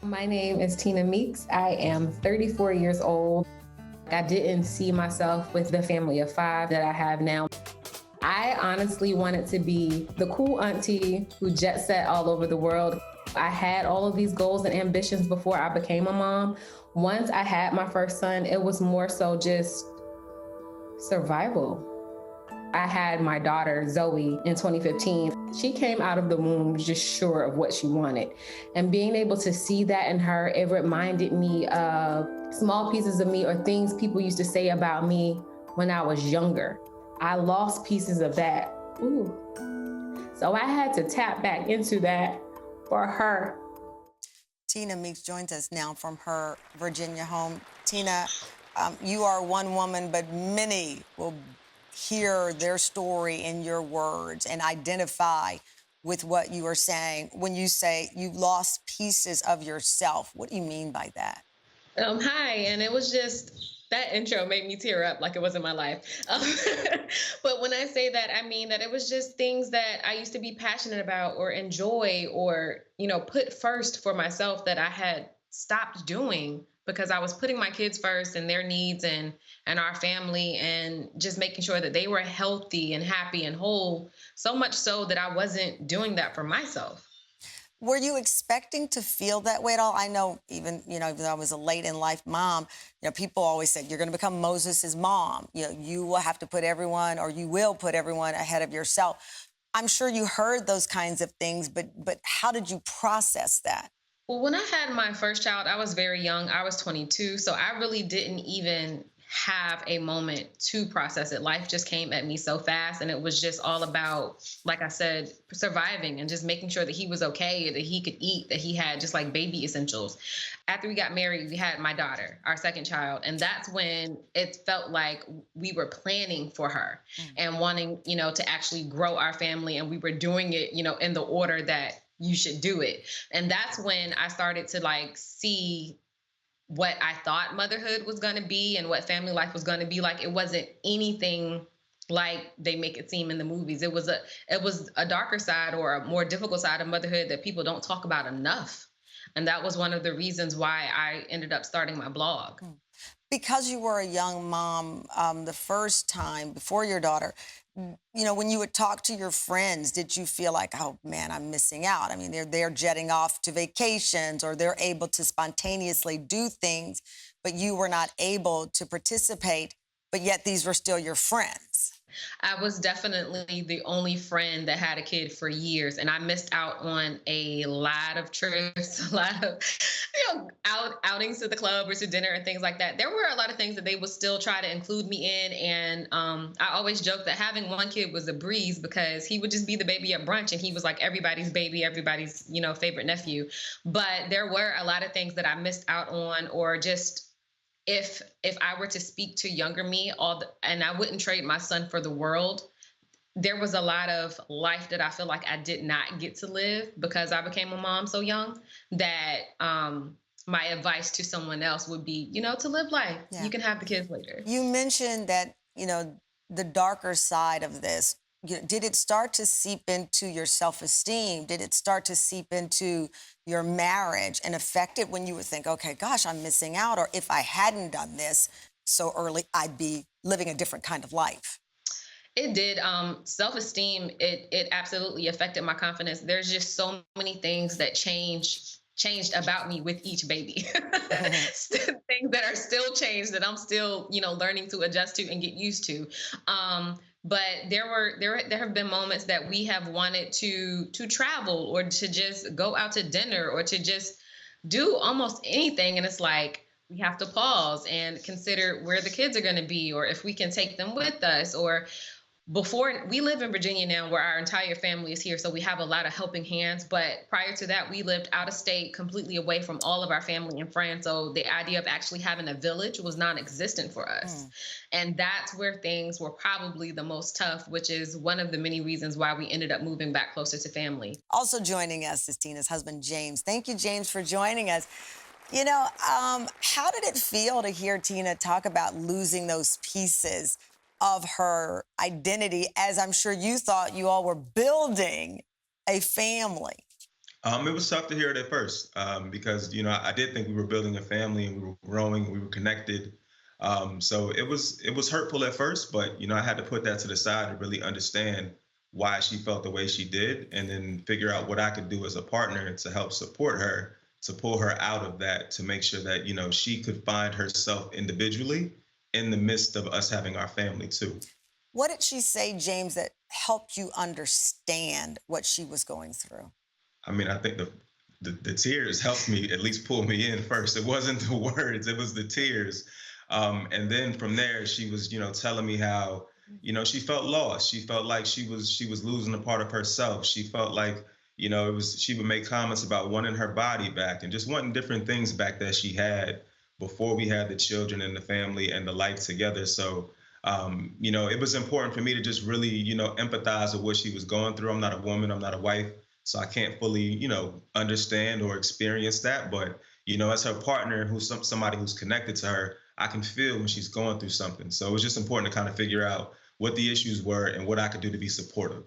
My name is Tina Meeks. I am 34 years old. I didn't see myself with the family of 5 that I have now. I honestly wanted to be the cool auntie who jet set all over the world. I had all of these goals and ambitions before I became a mom. Once I had my first son, it was more so just survival. I had my daughter, Zoe, in 2015. She came out of the womb just sure of what she wanted. And being able to see that in her, it reminded me of small pieces of me or things people used to say about me when I was younger. I lost pieces of that. Ooh. So I had to tap back into that for her. Tina Meeks joins us now from her Virginia home. Tina, you are one woman, but many will hear their story in your words and identify with what you are saying. When you say you lost pieces of yourself, what do you mean by that? Hi, and it was just that intro made me tear up like it wasn't my life. But when I say that, I mean that it was just things that I used to be passionate about or enjoy or, put first for myself that I had stopped doing because I was putting my kids first and their needs and our family and just making sure that they were healthy and happy and whole, so much so that I wasn't doing that for myself. Were you expecting to feel that way at all? I know even though I was a late in life mom, people always said, you're going to become Moses' mom. You will have to put everyone, or you will put everyone ahead of yourself. I'm sure you heard those kinds of things, but how did you process that? Well, when I had my first child, I was very young. I was 22. So I really didn't even have a moment to process it. Life just came at me so fast. And it was just all about, like I said, surviving and just making sure that he was okay, that he could eat, that he had just like baby essentials. After we got married, we had my daughter, our second child. And that's when it felt like we were planning for her and wanting, to actually grow our family. And we were doing it, in the order that you should do it. And that's when I started to see what I thought motherhood was going to be and what family life was going to be like. It wasn't anything like they make it seem in the movies. It was a darker side or a more difficult side of motherhood that people don't talk about enough. And that was one of the reasons why I ended up starting my blog. Because you were a young mom the first time before your daughter, when you would talk to your friends, did you feel like, oh, man, I'm missing out? I mean, they're jetting off to vacations or they're able to spontaneously do things, but you were not able to participate, but yet these were still your friends. I was definitely the only friend that had a kid for years, and I missed out on a lot of trips, a lot of outings to the club or to dinner and things like that. There were a lot of things that they would still try to include me in, and I always joke that having one kid was a breeze because he would just be the baby at brunch, and he was like everybody's baby, everybody's favorite nephew. But there were a lot of things that I missed out on, or just if I were to speak to younger me, and I wouldn't trade my son for the world, there was a lot of life that I feel like I did not get to live because I became a mom so young, that my advice to someone else would be, to live life. Yeah. You can have the kids later. You mentioned that, the darker side of this. Did it start to seep into your self-esteem? Did it start to seep into your marriage and affect it when you would think, okay, gosh, I'm missing out, or if I hadn't done this so early, I'd be living a different kind of life? It did. Self-esteem, it absolutely affected my confidence. There's just so many things that changed about me with each baby. Things that are still changed that I'm still, learning to adjust to and get used to. But there have been moments that we have wanted to travel or to just go out to dinner or to just do almost anything. And it's like, we have to pause and consider where the kids are going to be, or if we can take them with us, or before. We live in Virginia now where our entire family is here. So we have a lot of helping hands. But prior to that, we lived out of state, completely away from all of our family and friends. So the idea of actually having a village was non-existent for us. And that's where things were probably the most tough, which is one of the many reasons why we ended up moving back closer to family. Also joining us is Tina's husband, James. Thank you, James, for joining us. How did it feel to hear Tina talk about losing those pieces of her identity, as I'm sure you thought you all were building a family? It was tough to hear it at first, because I did think we were building a family and we were growing, we were connected. So it was hurtful at first, but I had to put that to the side and really understand why she felt the way she did, and then figure out what I could do as a partner to help support her, to pull her out of that, to make sure that she could find herself individually in the midst of us having our family too. What did she say, James, that helped you understand what she was going through? I mean, I think the tears helped me at least pull me in first. It wasn't the words; it was the tears. And then from there, she was, telling me how, she felt lost. She felt like she was losing a part of herself. She felt like, it was. She would make comments about wanting her body back and just wanting different things back that she had before we had the children and the family and the life together. So. It was important for me to just really, empathize with what she was going through. I'm not a woman, I'm not a wife, so I can't fully, understand or experience that. But as her partner, who's somebody who's connected to her, I can feel when she's going through something. So it was just important to kind of figure out what the issues were and what I could do to be supportive.